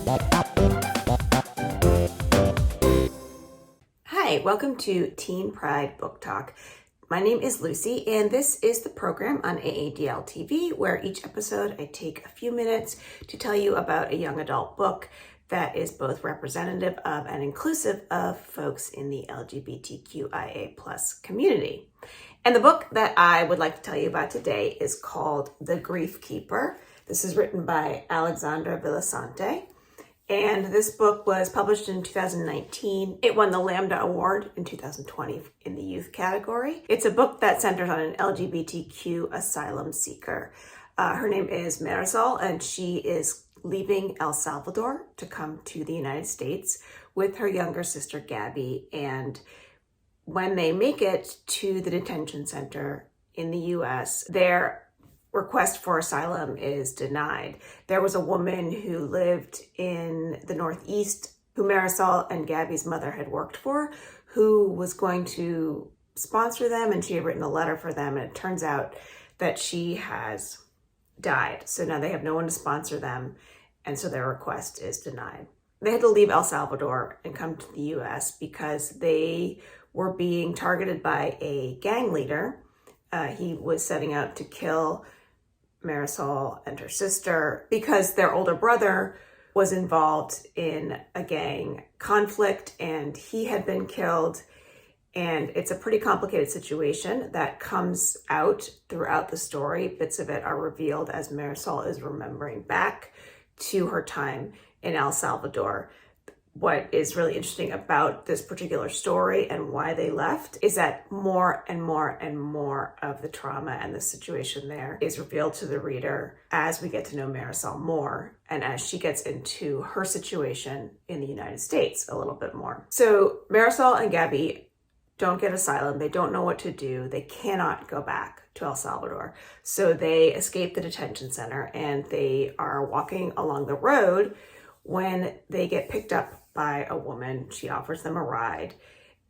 Hi, welcome to Teen Pride Book Talk. My name is Lucy, and this is the program on AADL TV, where each episode I take a few minutes to tell you about a young adult book that is both representative of and inclusive of folks in the LGBTQIA plus community. And the book that I would like to tell you about today is called The Grief Keeper. This is written by Alexandra Villasante. And this book was published in 2019. It won the Lambda Award in 2020 in the youth category. It's a book that centers on an LGBTQ asylum seeker. Her name is Marisol, and she is leaving El Salvador to come to the United States with her younger sister, Gabby. And when they make it to the detention center in the US, their request for asylum is denied. There was a woman who lived in the Northeast who Marisol and Gabby's mother had worked for, who was going to sponsor them, and she had written a letter for them, and it turns out that she has died. So now they have no one to sponsor them, and so their request is denied. They had to leave El Salvador and come to the US because they were being targeted by a gang leader. He was setting out to kill Marisol and her sister because their older brother was involved in a gang conflict and he had been killed. And it's a pretty complicated situation that comes out throughout the story. Bits of it are revealed as Marisol is remembering back to her time in El Salvador. What is really interesting about this particular story and why they left is that more and more and more of the trauma and the situation there is revealed to the reader as we get to know Marisol more and as she gets into her situation in the United States a little bit more. So Marisol and Gabby don't get asylum. They don't know what to do. They cannot go back to El Salvador. So they escape the detention center and they are walking along the road when they get picked up by a woman. She offers them a ride,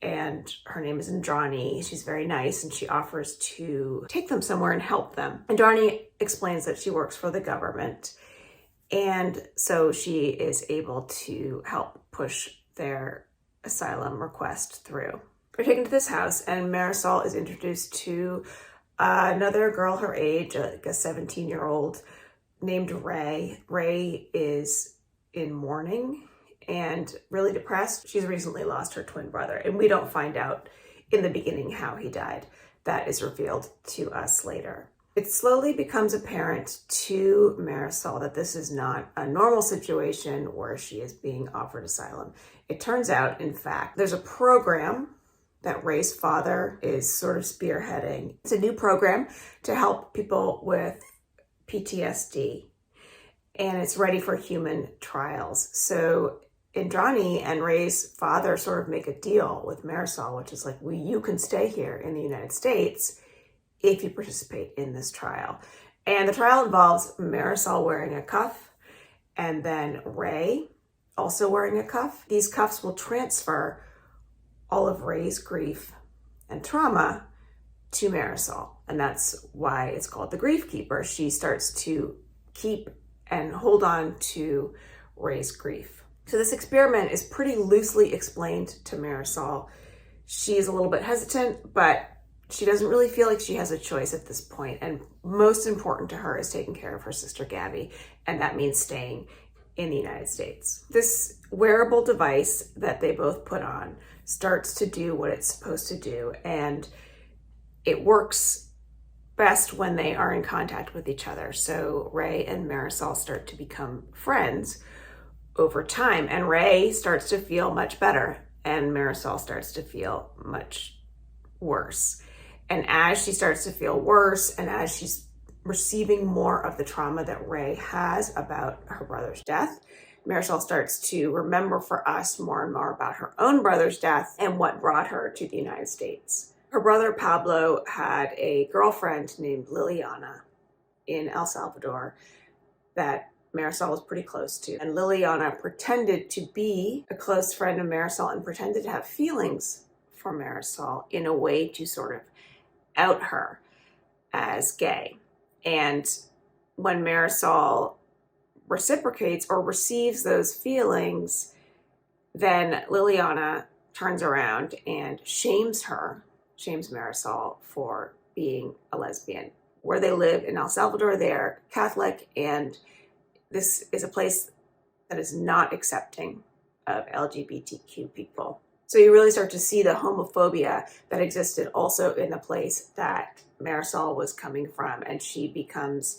and her name is Andrani. She's very nice, and she offers to take them somewhere and help them. Andrani explains that she works for the government, and so she is able to help push their asylum request through. They're taken to this house, and Marisol is introduced to another girl her age, like a 17-year-old named Ray. Ray is in mourning and really depressed. She's recently lost her twin brother, and we don't find out in the beginning how he died. That is revealed to us later. It slowly becomes apparent to Marisol that this is not a normal situation where she is being offered asylum. It turns out, in fact, there's a program that Ray's father is sort of spearheading. It's a new program to help people with PTSD, and it's ready for human trials. So Andrani and Ray's father sort of make a deal with Marisol, which is like, well, you can stay here in the United States if you participate in this trial. And the trial involves Marisol wearing a cuff and then Ray also wearing a cuff. These cuffs will transfer all of Ray's grief and trauma to Marisol. And that's why it's called The Grief Keeper. She starts to keep and hold on to Ray's grief. So this experiment is pretty loosely explained to Marisol. She's a little bit hesitant, but she doesn't really feel like she has a choice at this point. And most important to her is taking care of her sister Gabby, and that means staying in the United States. This wearable device that they both put on starts to do what it's supposed to do, and it works best when they are in contact with each other. So Ray and Marisol start to become friends over time, and Ray starts to feel much better and Marisol starts to feel much worse. And as she starts to feel worse and as she's receiving more of the trauma that Ray has about her brother's death, Marisol starts to remember for us more and more about her own brother's death and what brought her to the United States. Her brother Pablo had a girlfriend named Liliana in El Salvador that Marisol was pretty close to. And Liliana pretended to be a close friend of Marisol and pretended to have feelings for Marisol in a way to sort of out her as gay. And when Marisol reciprocates or receives those feelings, then Liliana turns around and shames Marisol for being a lesbian. Where they live in El Salvador, they're Catholic, and this is a place that is not accepting of LGBTQ people. So you really start to see the homophobia that existed also in the place that Marisol was coming from, and she becomes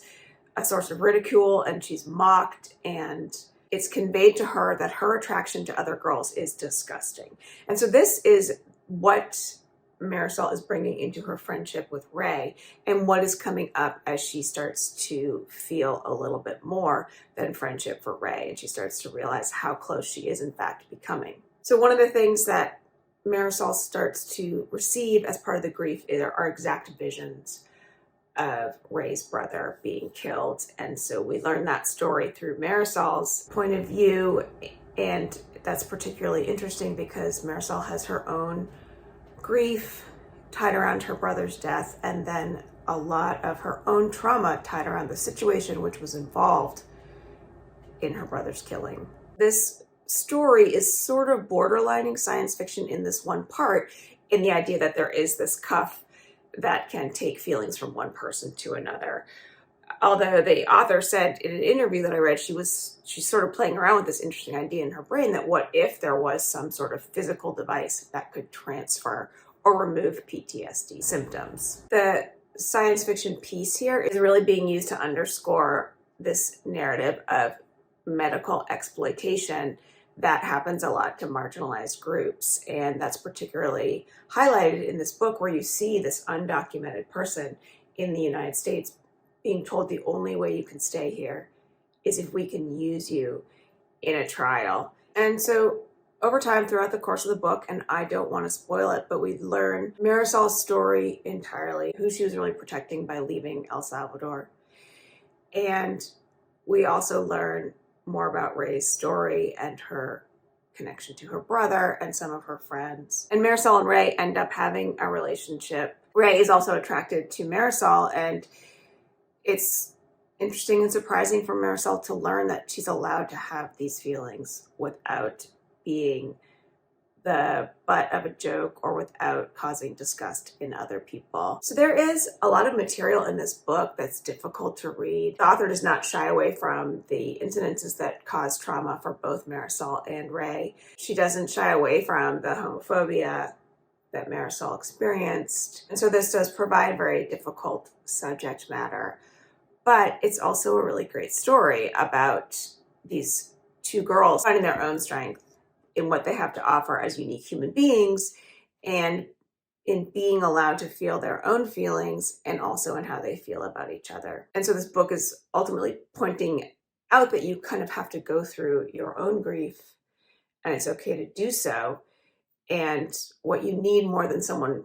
a source of ridicule, and she's mocked, and it's conveyed to her that her attraction to other girls is disgusting. And so this is what Marisol is bringing into her friendship with Ray, and what is coming up as she starts to feel a little bit more than friendship for Ray, and she starts to realize how close she is in fact becoming. So one of the things that Marisol starts to receive as part of the grief are exact visions of Ray's brother being killed. And so we learn that story through Marisol's point of view, and that's particularly interesting because Marisol has her own grief tied around her brother's death, and then a lot of her own trauma tied around the situation which was involved in her brother's killing. This story is sort of borderlining science fiction in this one part, in the idea that there is this cuff that can take feelings from one person to another. Although the author said in an interview that I read, she's sort of playing around with this interesting idea in her brain that what if there was some sort of physical device that could transfer or remove PTSD symptoms. The science fiction piece here is really being used to underscore this narrative of medical exploitation that happens a lot to marginalized groups. And that's particularly highlighted in this book, where you see this undocumented person in the United States being told the only way you can stay here is if we can use you in a trial. And so over time, throughout the course of the book, and I don't want to spoil it, but we learn Marisol's story entirely, who she was really protecting by leaving El Salvador. And we also learn more about Ray's story and her connection to her brother and some of her friends. And Marisol and Ray end up having a relationship. Ray is also attracted to Marisol, and it's interesting and surprising for Marisol to learn that she's allowed to have these feelings without being the butt of a joke or without causing disgust in other people. So there is a lot of material in this book that's difficult to read. The author does not shy away from the incidences that cause trauma for both Marisol and Ray. She doesn't shy away from the homophobia that Marisol experienced. And so this does provide very difficult subject matter. But it's also a really great story about these two girls finding their own strength in what they have to offer as unique human beings, and in being allowed to feel their own feelings, and also in how they feel about each other. And so this book is ultimately pointing out that you kind of have to go through your own grief, and it's okay to do so. And what you need more than someone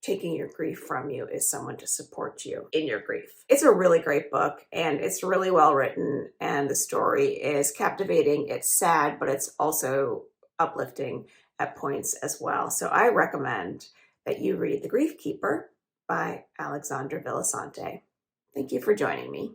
taking your grief from you is someone to support you in your grief. It's a really great book, and it's really well written, and the story is captivating. It's sad, but it's also uplifting at points as well. So I recommend that you read The Grief Keeper by Alexandra Villasante. Thank you for joining me.